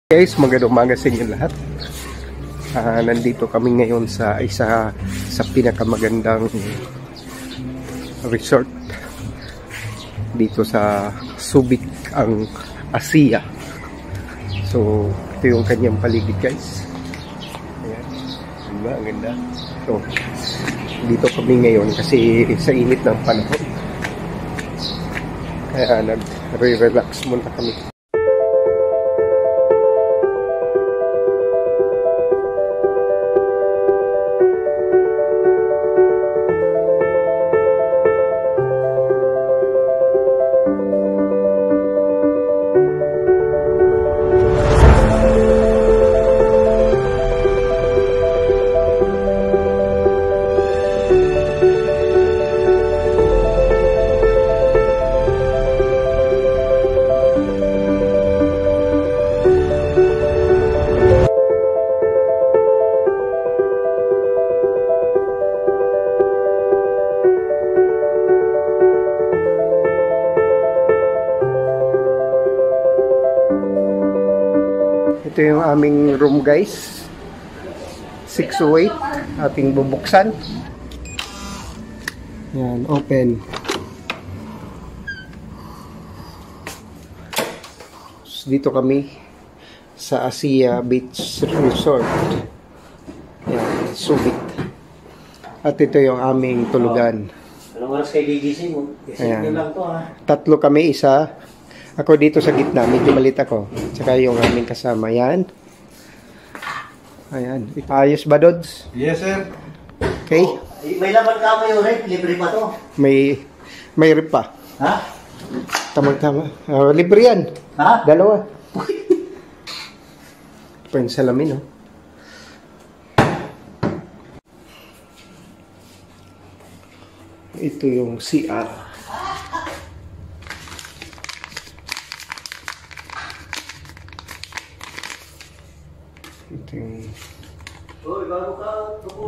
Guys, magandang umaga sa inyo lahat. Nandito kami ngayon sa isa sa pinakamagandang resort dito sa Subic, ang Asia. So, ito yung kanyang paligid, guys. Ayan. Diba? Ang ganda. So, dito kami ngayon kasi sa init ng panahon. Kaya nag-relax muna kami. Ito yung aming room, guys. 608. Ating bubuksan. Yan, open. So, dito kami sa Asia Beach Resort. Yan, Subic. At ito yung aming tulugan. Anong oras kayo gigising mo? Gising nyo lang to, ha? Tatlo kami, isa. Ako dito sa gitna, medyo malit ako. Tsaka yung aming kasama. Yan. Ayan. Ayos ba, Dods? Yes, sir. Okay. Oh, may laman ka mo yung rep. Libre pa to. May rip pa. Ha? Tama-tama. Libre yan. Ha? Dalawa. Pa yung salamin, oh. Ito yung CR. Ito yung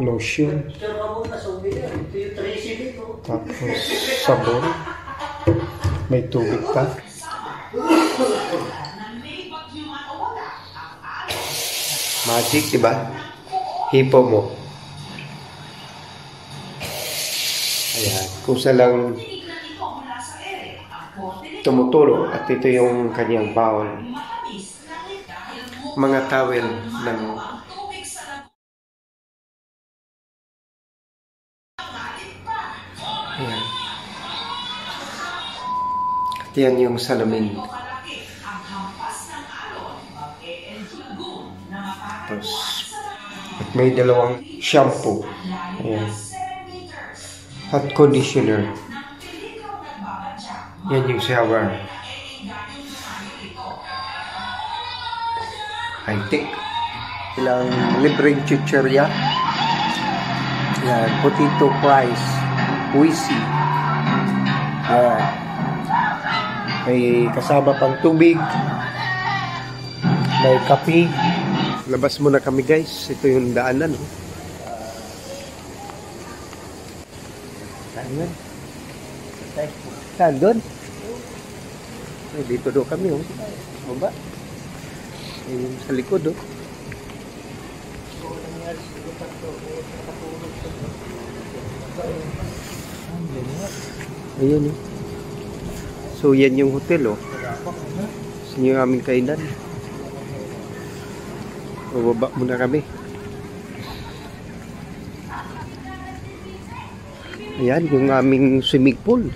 lotion. Tapos sabon. May tubig pa. Magic, diba? Hipo mo. Ayan. Kusa lang tumutulong. At ito yung kanyang bowl. Mga towel ng ayan. At yan yung salamin. Tapos at may dalawang shampoo. Ayan. At conditioner. Yan yung shower. High-tech. Ilang libreng chichirya. Yan, potato fries. Wisi. Yan. May kasama pang tubig. May kape. Labas muna kami, guys. Ito yung daanan. Saan? Saan doon? Dito doon kami, oh. Baba. Yung sa likod, oh. Ayan, oh. So, yan yung hotel, oh. Yan yung aming kainan. Bababa muna kami. Ayan, yung aming swimming pool.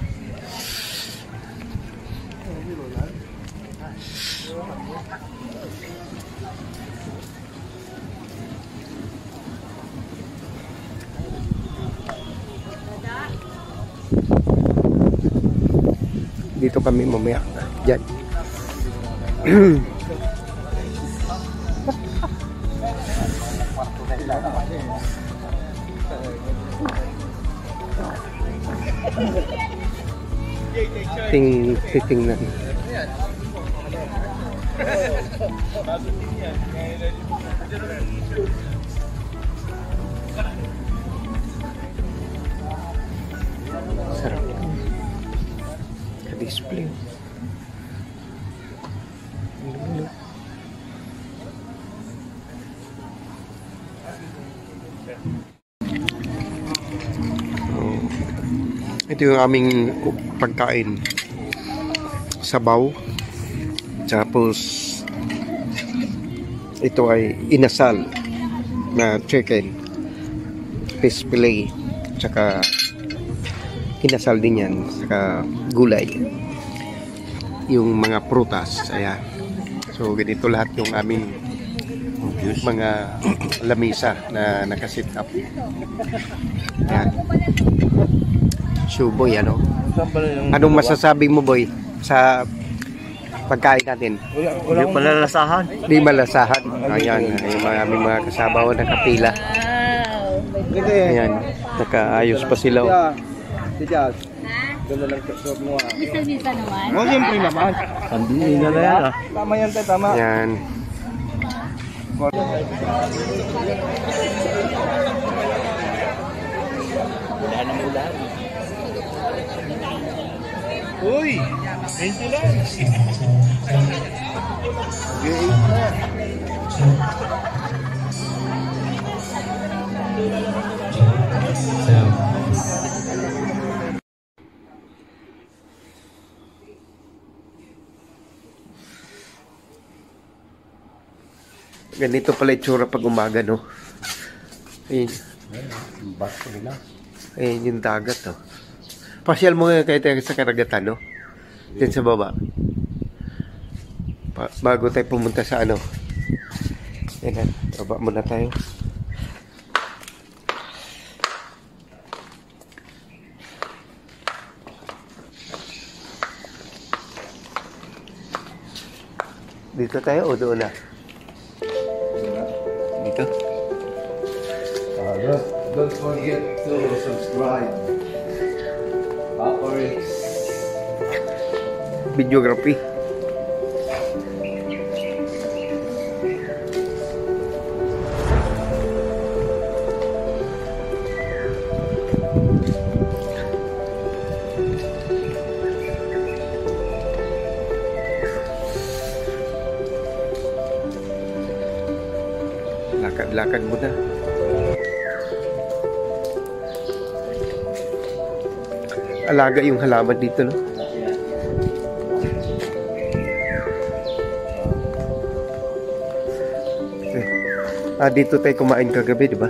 Dito kami mamaya. Diyan. Titingnan. Sarap. Ka-display. Ito yung aming pagkain. Sabaw. Tapos ito ay inasal na chicken. Fish fillet. Tsaka inasal din yan. Tsaka gulay. Yung mga prutas. Ayan. So ganito lahat yung aming mga lamisa na nakasit up. Ayan. So boy, ano? Anong masasabi mo, boy, sa pagkain natin? Hindi malalasahan. Di malasahan. Ayan, yung aming mga kasabaw na kapila. Ayan, nakaayos pa sila. Ganda lang suot mo ah. Bisa-bisa naman. Oh, siyempre naman. Hindi na yan ah. Tama yan tayo, tama. Ayan. Wala nang ulan. Uy! 20 lang. Ganito pala itsura pag umaga, no? Ayun. Basto nila. Ayun yung dagat, no? Pasyal mo nga kayo tayo sa karagatan, no? Diyan sa baba. Bago tayo pumunta sa ano. Yan, baba muna tayo. Dito tayo o doon na? Dito? Don't forget to subscribe. Paparex. Videography. Lakad-lakad muna. Alaga yung halaman dito, no? Dito tayo kumain kagabi, di ba?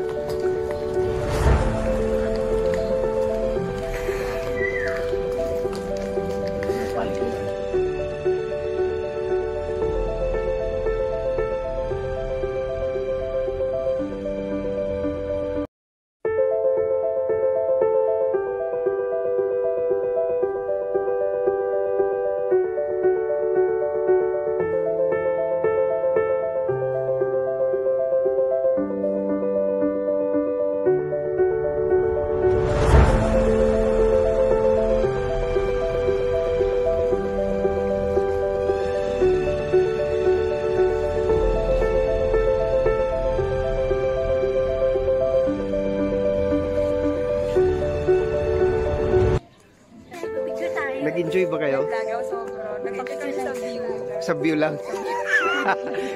Nag-enjoy ba kayo? Lagaw sobro. Nagpapit kami sa view. Sa view lang.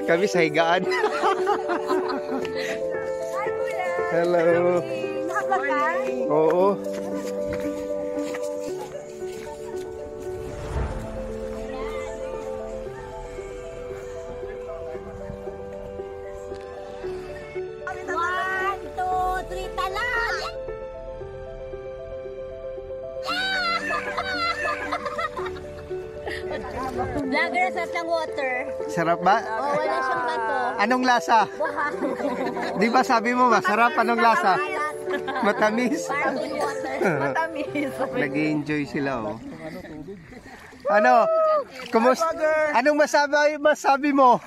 Kami sa higaan. Hello. Nakablog ka? Oo. One, two, three, talan! Vlogger sa ng water. Sarap ba? Oh, wala siyang bato. Anong lasa? Di ba sabi mo masarap? Anong lasa? Matamis. Sparkling water. Matamis. Nag-enjoy sila, oh. Ano? Anong masabi mo?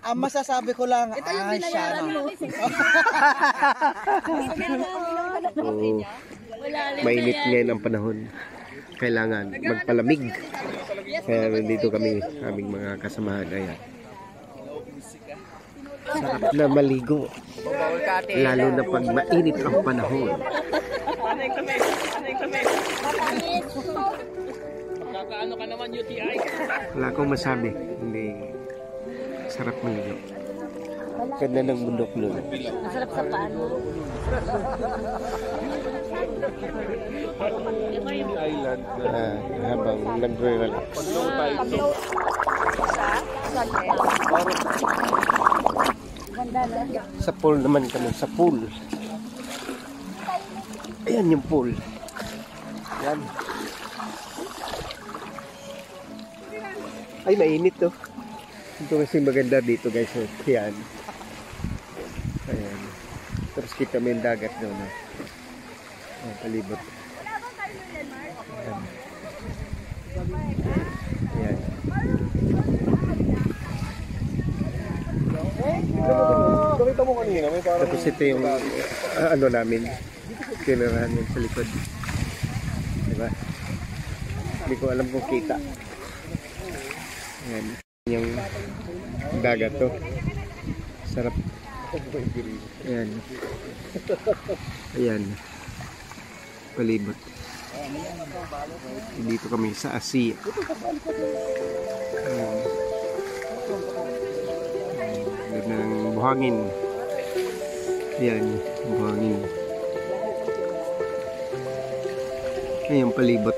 Ang masasabi ko lang, ay siya. Oh, mainit ngayon ang panahon. Kailangan magpalamig. Kaya nandito kami, aming mga kasamahan. Ayan. Sarap na maligo. Lalo na pag mainit ang panahon. Kakaano ka naman UTI? Wala akong masabi. Hindi sarap maligo. Ganda ng bundok nun. Masarap sa paano. Habang nagre-relax. Ganda na. Sa pool naman kami, sa pool. Ayan yung pool. Yan. Ay, mainit to. Ito kasi maganda dito guys. So, yan. Ayan. Tapos kita mo yung dagat doon. Ayan, palibot. Ayan. Nakita mo kanina, may parang... Tapos ito yung ano namin. Tinirahan yun sa likod. Diba? Hindi ko alam kung kita. Ayan. Yung dagat to. Sarap. Ayan. Ayan. Palibot. Dito kami sa Asia. Ayan. Ganda ng buhangin. Ayan. Buhangin. Ayan palibot.